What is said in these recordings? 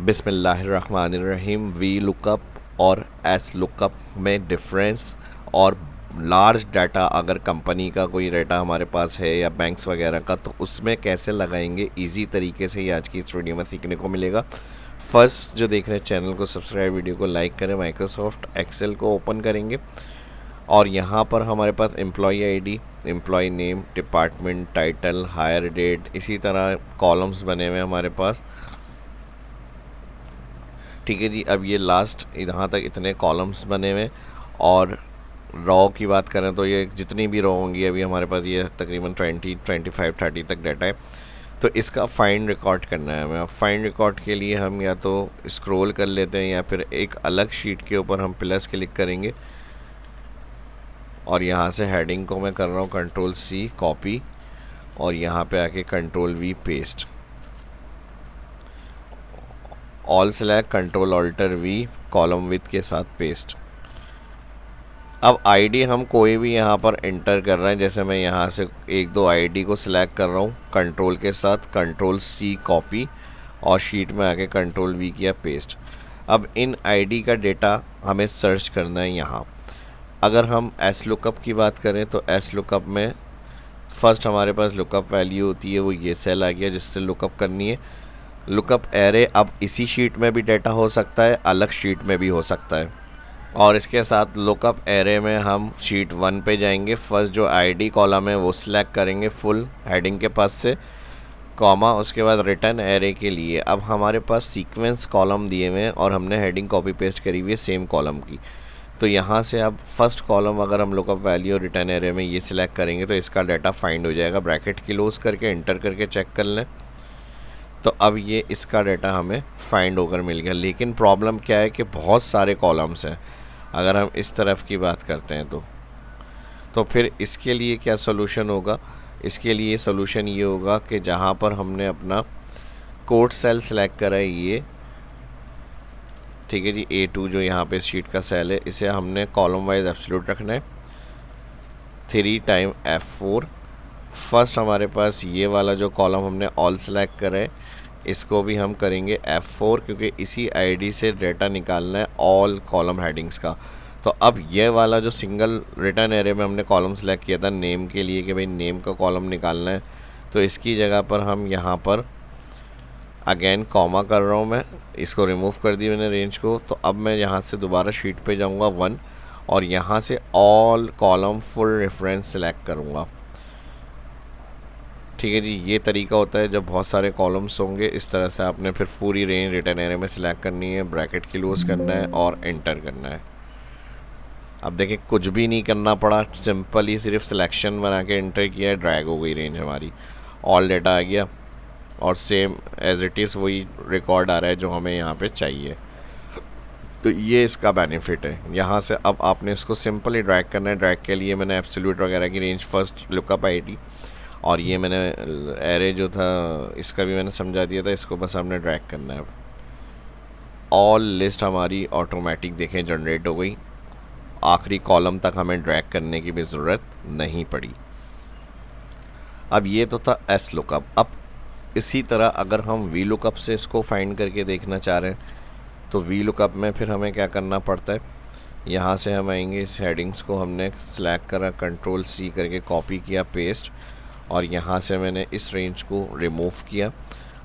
बिस्मिल्लाहिर्रहमानिर्रहीम। V lookup और S lookup में डिफरेंस और लार्ज डाटा, अगर कंपनी का कोई डाटा हमारे पास है या बैंक्स वगैरह का, तो उसमें कैसे लगाएंगे इजी तरीके से, ये आज की इस वीडियो में सीखने को मिलेगा। फर्स्ट जो देख रहे हैं चैनल को सब्सक्राइब, वीडियो को लाइक करें। माइक्रोसॉफ्ट एक्सेल को ओपन करेंगे और यहाँ पर हमारे पास employee ID, employee name, department, title, hire date, इसी तरह कॉलम्स बने हुए हैं हमारे पास। ठीक है जी। अब ये लास्ट यहाँ तक इतने कॉलम्स बने हुए, और रॉ की बात करें तो ये जितनी भी रॉ होंगी, अभी हमारे पास ये तकरीबन 20, 25, 30 तक डाटा है। तो इसका फाइंड रिकॉर्ड करना है हमें। अब फाइंड रिकॉर्ड के लिए हम या तो स्क्रॉल कर लेते हैं या फिर एक अलग शीट के ऊपर हम प्लस क्लिक करेंगे और यहाँ से हेडिंग को मैं कर रहा हूँ कंट्रोल सी कॉपी, और यहाँ पे आके control V paste, all select, control alter V, column with के साथ पेस्ट। अब आईडी हम कोई भी यहाँ पर एंटर कर रहे हैं, जैसे मैं यहाँ से एक दो आईडी को सिलेक्ट कर रहा हूँ कंट्रोल के साथ, कंट्रोल सी कॉपी, और शीट में आके कंट्रोल वी किया पेस्ट। अब इन आईडी का डेटा हमें सर्च करना है यहाँ। अगर हम एस लुकअप की बात करें तो एस लुकअप में फर्स्ट हमारे पास लुकअप वैल्यू होती है, वो ये सेल आ गया जिससे लुकअप करनी है। लुकअप एरे अब इसी शीट में भी डाटा हो सकता है, अलग शीट में भी हो सकता है। और इसके साथ लुकअप एरे में हम शीट 1 पे जाएंगे, फर्स्ट जो आईडी कॉलम है वो सिलेक्ट करेंगे फुल हेडिंग के पास से, कॉमा, उसके बाद रिटर्न एरे के लिए अब हमारे पास सीक्वेंस कॉलम दिए हुए हैं और हमने हेडिंग कॉपी पेस्ट करी हुई है सेम कॉलम की। तो यहाँ से अब फर्स्ट कॉलम अगर हम लुकअप वैल्यू रिटर्न एरे में ये सिलेक्ट करेंगे तो इसका डाटा फाइंड हो जाएगा। ब्रैकेट क्लोज करके एंटर करके चेक कर लें, तो अब ये इसका डाटा हमें फाइंड होकर मिल गया। लेकिन प्रॉब्लम क्या है कि बहुत सारे कॉलम्स हैं। अगर हम इस तरफ की बात करते हैं तो फिर इसके लिए क्या सोल्यूशन होगा? इसके लिए सोल्यूशन ये होगा कि जहाँ पर हमने अपना कोड सेल सेलेक्ट करा है ये, ठीक है जी, A2 जो यहाँ पे शीट का सेल है, इसे हमने कॉलम वाइज एब्सोल्यूट रखना है, 3 टाइम F4। फर्स्ट हमारे पास ये वाला जो कॉलम हमने ऑल सेलेक्ट करा है, इसको भी हम करेंगे F4, क्योंकि इसी आईडी से डेटा निकालना है ऑल कॉलम हेडिंग्स का। तो अब ये वाला जो सिंगल रिटर्न एरे में हमने कॉलम सेलेक्ट किया था नेम के लिए कि भाई नेम का कॉलम निकालना है, तो इसकी जगह पर हम यहाँ पर अगेन कॉमा कर रहा हूँ मैं, इसको रिमूव कर दी मैंने रेंज को। तो अब मैं यहाँ से दोबारा शीट पे जाऊँगा 1 और यहाँ से all column full reference select करूँगा। ठीक है जी। ये तरीका होता है जब बहुत सारे कॉलम्स होंगे, इस तरह से आपने फिर पूरी रेंज रिटर्न एरे में सिलेक्ट करनी है, ब्रैकेट क्लोज करना है और एंटर करना है। अब देखिए कुछ भी नहीं करना पड़ा, सिंपल ही सिर्फ सिलेक्शन बना के एंटर किया है, ड्रैग हो गई रेंज हमारी, ऑल डाटा आ गया और सेम एज इट इज़ वही रिकॉर्ड आ रहा है जो हमें यहाँ पे चाहिए। तो ये इसका बेनिफिट है। यहाँ से अब आपने इसको सिंपली ड्रैग करना है। ड्रैग के लिए मैंने एब्सोल्यूट वगैरह की रेंज, फर्स्ट लुकअप आईडी, और ये मैंने एरे जो था इसका भी मैंने समझा दिया था, इसको बस हमने ड्रैग करना है। ऑल लिस्ट हमारी ऑटोमेटिक देखें जनरेट हो गई, आखिरी कॉलम तक हमें ड्रैग करने की भी ज़रूरत नहीं पड़ी। अब ये तो था एस लुकअप। अब इसी तरह अगर हम वी लुकअप से इसको फाइंड करके देखना चाह रहे हैं तो वी लुकअप में फिर हमें क्या करना पड़ता है, यहाँ से हम आएंगे, इस हेडिंग्स को हमने सेलेक्ट करा, कंट्रोल सी करके कॉपी किया पेस्ट, और यहाँ से मैंने इस रेंज को रिमूव किया।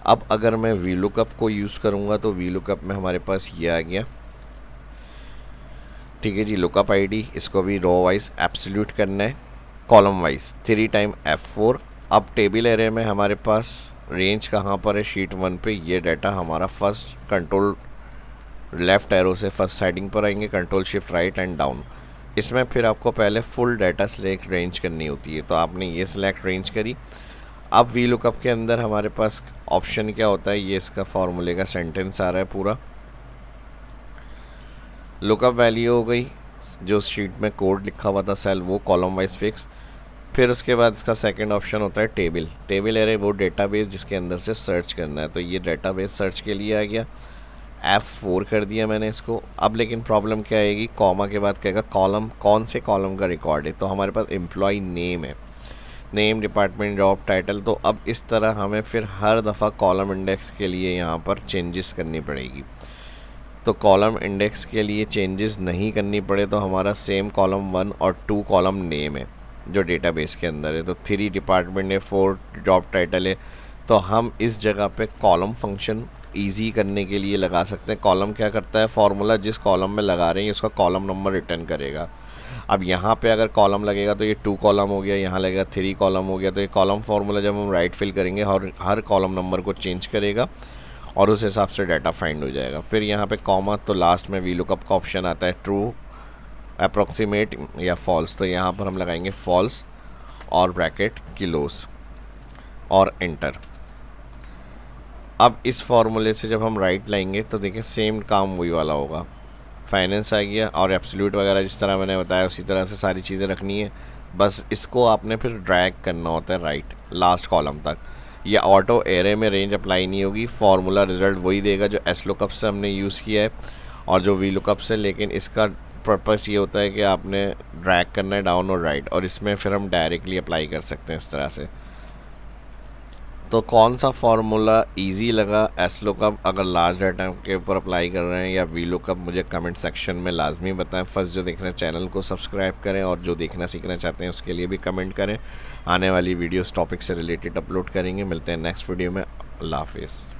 अब अगर मैं वी लुकअप को यूज़ करूँगा तो वी लुकअप में हमारे पास ये आ गया, ठीक है जी, लुकअप आईडी, इसको भी रो वाइज एब्सोल्यूट करना है, कॉलम वाइज 3 टाइम F4। अब टेबल एरे में हमारे पास रेंज कहाँ पर है, शीट 1 पे। ये डाटा हमारा फर्स्ट कंट्रोल लेफ़्ट एरो से फर्स्ट हेडिंग पर आएंगे, control shift right and down. इसमें फिर आपको पहले फुल डाटा सिलेक्ट रेंज करनी होती है, तो आपने ये सिलेक्ट रेंज करी। अब वी लुकअप के अंदर हमारे पास ऑप्शन क्या होता है, ये इसका फॉर्मूले का सेंटेंस आ रहा है पूरा। लुकअप वैल्यू हो गई, जो शीट में कोड लिखा हुआ था सेल, वो कॉलम वाइज फिक्स। फिर उसके बाद इसका सेकंड ऑप्शन होता है टेबल। टेबल एरे वो डेटाबेस जिसके अंदर से सर्च करना है, तो ये डेटाबेस सर्च के लिए आ गया, F4 कर दिया मैंने इसको। अब लेकिन प्रॉब्लम क्या आएगी, कॉमा के बाद कहेगा कॉलम, कौन से कॉलम का रिकॉर्ड है, तो हमारे पास एम्प्लॉय नेम है, नेम, डिपार्टमेंट, जॉब टाइटल। तो अब इस तरह हमें फिर हर दफ़ा कॉलम इंडेक्स के लिए यहाँ पर चेंजेस करनी पड़ेगी। तो कॉलम इंडेक्स के लिए चेंजेस नहीं करनी पड़े तो हमारा सेम कॉलम 1 और 2 कॉलम नेम है जो डेटाबेस के अंदर है, तो 3 डिपार्टमेंट है, 4 जॉब टाइटल है। तो हम इस जगह पे कॉलम फंक्शन इजी करने के लिए लगा सकते हैं। कॉलम क्या करता है, फार्मूला जिस कॉलम में लगा रहे हैं उसका कॉलम नंबर रिटर्न करेगा। अब यहाँ पे अगर कॉलम लगेगा तो ये 2 कॉलम हो गया, यहाँ लगेगा 3 कॉलम हो गया। तो ये कॉलम फार्मूला जब हम राइट फिल करेंगे हर कॉलम नंबर को चेंज करेगा और उस हिसाब से डाटा फाइंड हो जाएगा। फिर यहाँ पे कॉमा, तो लास्ट में वी लुकअप का ऑप्शन आता है, ट्रू, अप्रोक्सीमेट या फॉल्स। तो यहाँ पर हम लगाएंगे फॉल्स और ब्रैकेट किलोस और एंटर। अब इस फॉर्मूले से जब हम राइट लाएंगे तो देखिए सेम काम वही वाला होगा, फाइनेंस आ गया और एब्सोल्यूट वगैरह जिस तरह मैंने बताया उसी तरह से सारी चीज़ें रखनी है। बस इसको आपने फिर ड्रैग करना होता है राइट लास्ट कॉलम तक। ये ऑटो एरे में रेंज अप्लाई नहीं होगी, फार्मूला रिजल्ट वही देगा जो एस लुकअप से हमने यूज़ किया है और जो वी लुकअप से, लेकिन इसका पर्पस ये होता है कि आपने ड्रैग करना है डाउन और राइट, और इसमें फिर हम डायरेक्टली अप्लाई कर सकते हैं इस तरह से। तो कौन सा फार्मूला इजी लगा एस लुकअप अगर लार्ज डाटा के ऊपर अप्लाई कर रहे हैं या वी लुकअप, मुझे कमेंट सेक्शन में लाजमी बताएं। फर्स्ट जो देख रहे हैं चैनल को सब्सक्राइब करें और जो देखना सीखना चाहते हैं उसके लिए भी कमेंट करें। आने वाली वीडियोस टॉपिक से रिलेटेड अपलोड करेंगे। मिलते हैं नेक्स्ट वीडियो में। अल्लाह हाफिज़।